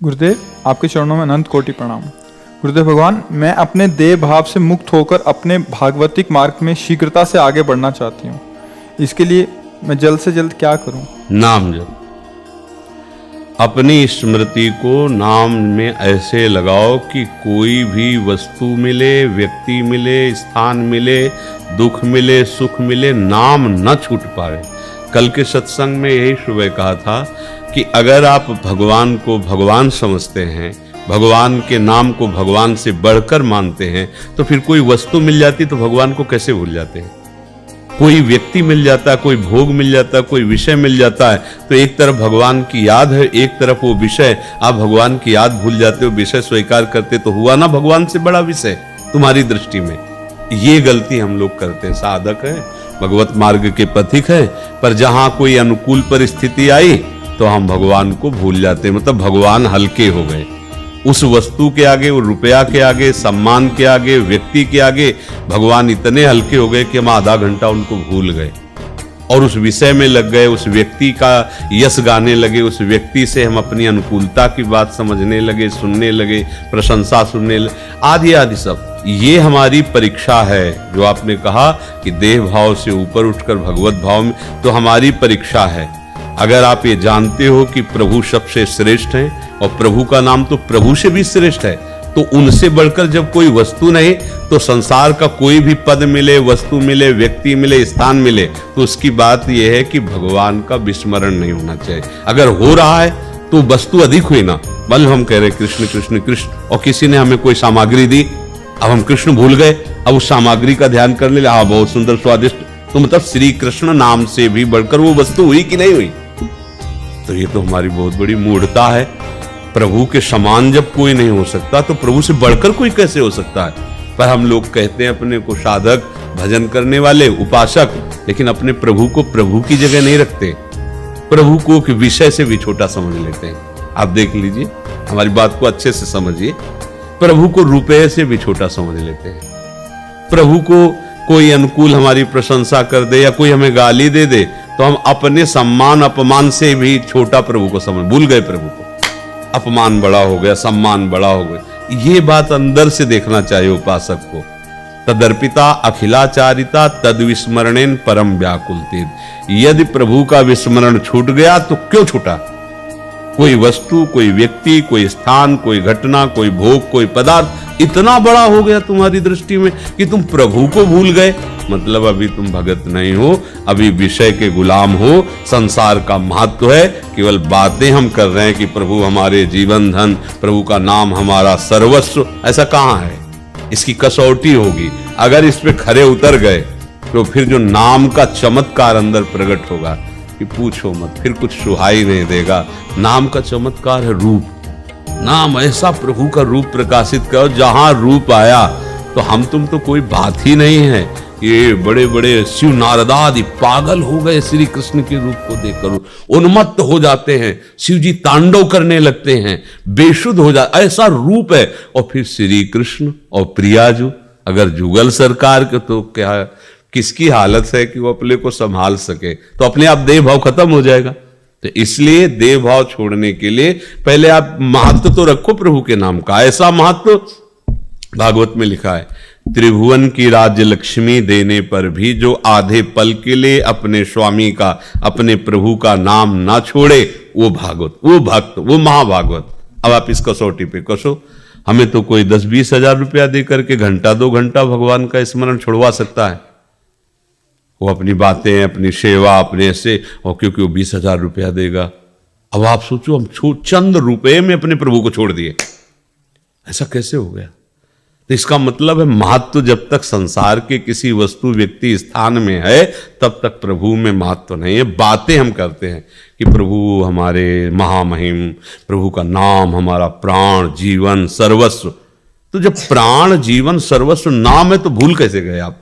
गुरुदेव, आपके चरणों में अनंत कोटि प्रणाम। गुरुदेव भगवान, मैं अपने देह भाव से मुक्त होकर अपने भागवतिक मार्ग में शीघ्रता से आगे बढ़ना चाहती हूँ। इसके लिए मैं जल्द से जल्द क्या करूँ? नाम जप। अपनी स्मृति को नाम में ऐसे लगाओ कि कोई भी वस्तु मिले, व्यक्ति मिले, स्थान मिले, दुख मिले, सुख मिले, नाम न छूट पाए। कल के सत्संग में यही सुबह कहा था कि अगर आप भगवान को भगवान समझते हैं, भगवान के नाम को भगवान से बढ़कर मानते हैं, तो फिर कोई वस्तु मिल जाती तो भगवान को कैसे भूल जाते हैं? कोई व्यक्ति मिल जाता, कोई भोग मिल जाता, कोई विषय मिल जाता है, तो एक तरफ भगवान की याद है, एक तरफ वो विषय, आप भगवान की याद भूल जाते हो, विषय स्वीकार करते, तो हुआ ना भगवान से बड़ा विषय तुम्हारी दृष्टि में। ये गलती हम लोग करते हैं। साधक है, भगवत मार्ग के पथिक है, पर जहां कोई अनुकूल परिस्थिति आई तो हम भगवान को भूल जाते हैं। मतलब भगवान हल्के हो गए उस वस्तु के आगे, वो रुपया के आगे, सम्मान के आगे, व्यक्ति के आगे भगवान इतने हल्के हो गए कि हम आधा घंटा उनको भूल गए और उस विषय में लग गए, उस व्यक्ति का यश गाने लगे, उस व्यक्ति से हम अपनी अनुकूलता की बात समझने लगे, सुनने लगे, प्रशंसा सुनने लगे, आदि आदि सब। ये हमारी परीक्षा है। जो आपने कहा कि देह भाव से ऊपर उठकर भगवत भाव में, तो हमारी परीक्षा है। अगर आप ये जानते हो कि प्रभु सबसे श्रेष्ठ हैं और प्रभु का नाम तो प्रभु से भी श्रेष्ठ है, तो उनसे बढ़कर जब कोई वस्तु नहीं, तो संसार का कोई भी पद मिले, वस्तु मिले, व्यक्ति मिले, स्थान मिले, तो उसकी बात यह है कि भगवान का विस्मरण नहीं होना चाहिए। अगर हो रहा है तो वस्तु अधिक हुई ना, बल हम कह रहे कृष्ण कृष्ण कृष्ण, और किसी ने हमें कोई सामग्री दी, अब हम कृष्ण भूल गए, अब उस सामग्री का ध्यान करने लगे, हाँ बहुत सुंदर स्वादिष्ट, तो मतलब श्री कृष्ण नाम से भी बढ़कर वो वस्तु हुई कि नहीं हुई? तो ये तो हमारी बहुत बड़ी मूढ़ता है। प्रभु के समान जब कोई नहीं हो सकता, तो प्रभु से बढ़कर कोई कैसे हो सकता है? पर हम लोग कहते हैं अपने को साधक, भजन करने वाले, उपासक, लेकिन अपने प्रभु को प्रभु की जगह नहीं रखते, प्रभु को विषय से भी छोटा समझ लेते हैं। आप देख लीजिए, हमारी बात को अच्छे से समझिए। प्रभु को रुपये से भी छोटा समझ लेते हैं। प्रभु को कोई अनुकूल हमारी प्रशंसा कर दे या कोई हमें गाली दे दे, तो हम अपने सम्मान अपमान से भी छोटा प्रभु को समझ, भूल गए प्रभु को। अपमान बड़ा हो गया, सम्मान बड़ा हो गया। ये बात अंदर से देखना चाहिए उपासक को। तदर्पिता अखिलाचारिता तद विस्मरणेन परम व्याकुलते। यदि प्रभु का विस्मरण छूट गया तो क्यों छूटा? कोई वस्तु, कोई व्यक्ति, कोई स्थान, कोई घटना, कोई भोग, कोई पदार्थ इतना बड़ा हो गया तुम्हारी दृष्टि में कि तुम प्रभु को भूल गए। मतलब अभी तुम भगत नहीं हो, अभी विषय के गुलाम हो। संसार का महत्व है, केवल बातें हम कर रहे हैं कि प्रभु हमारे जीवन धन, प्रभु का नाम हमारा सर्वस्व। ऐसा कहाँ है? इसकी कसौटी होगी। अगर इस पे खरे उतर गए तो फिर जो नाम का चमत्कार अंदर प्रकट होगा कि पूछो मत, फिर कुछ सुहाई नहीं देगा। नाम का चमत्कार है रूप। नाम ऐसा प्रभु का रूप प्रकाशित करो, जहां रूप आया तो हम तुम तो कोई बात ही नहीं है। ये बड़े बड़े शिव नारदादि पागल हो गए श्री कृष्ण के रूप को देखकर, उन्मत्त हो जाते हैं, शिव जी तांडव करने लगते हैं, बेशुद्ध हो जाते, ऐसा रूप है। और फिर श्री कृष्ण और प्रियाजू, अगर जुगल सरकार के, तो क्या किसकी हालत है कि वो अपने को संभाल सके? तो अपने आप देह भाव खत्म हो जाएगा। तो इसलिए देह भाव छोड़ने के लिए पहले आप महत्व तो रखो प्रभु के नाम का। ऐसा महत्व भागवत में लिखा है, त्रिभुवन की राज्य लक्ष्मी देने पर भी जो आधे पल के लिए अपने स्वामी का, अपने प्रभु का नाम ना छोड़े, वो भागवत, वो भक्त, वो महाभागवत। अब आप इस कसौटी पे कसो। हमें तो कोई 10-20 हजार रुपया दे करके घंटा 2 घंटा भगवान का स्मरण छुड़वा सकता है। वो अपनी बातें, अपनी सेवा, अपने ऐसे, और क्योंकि वो 20 हजार रुपया देगा। अब आप सोचो, हम चंद रुपए में अपने प्रभु को छोड़ दिए, ऐसा कैसे हो गया? तो इसका मतलब है महत्व जब तक संसार के किसी वस्तु, व्यक्ति, स्थान में है, तब तक प्रभु में महत्व नहीं है। बातें हम करते हैं कि प्रभु हमारे महामहिम, प्रभु का नाम हमारा प्राण, जीवन, सर्वस्व। तो जब प्राण, जीवन, सर्वस्व नाम है तो भूल कैसे गए आप?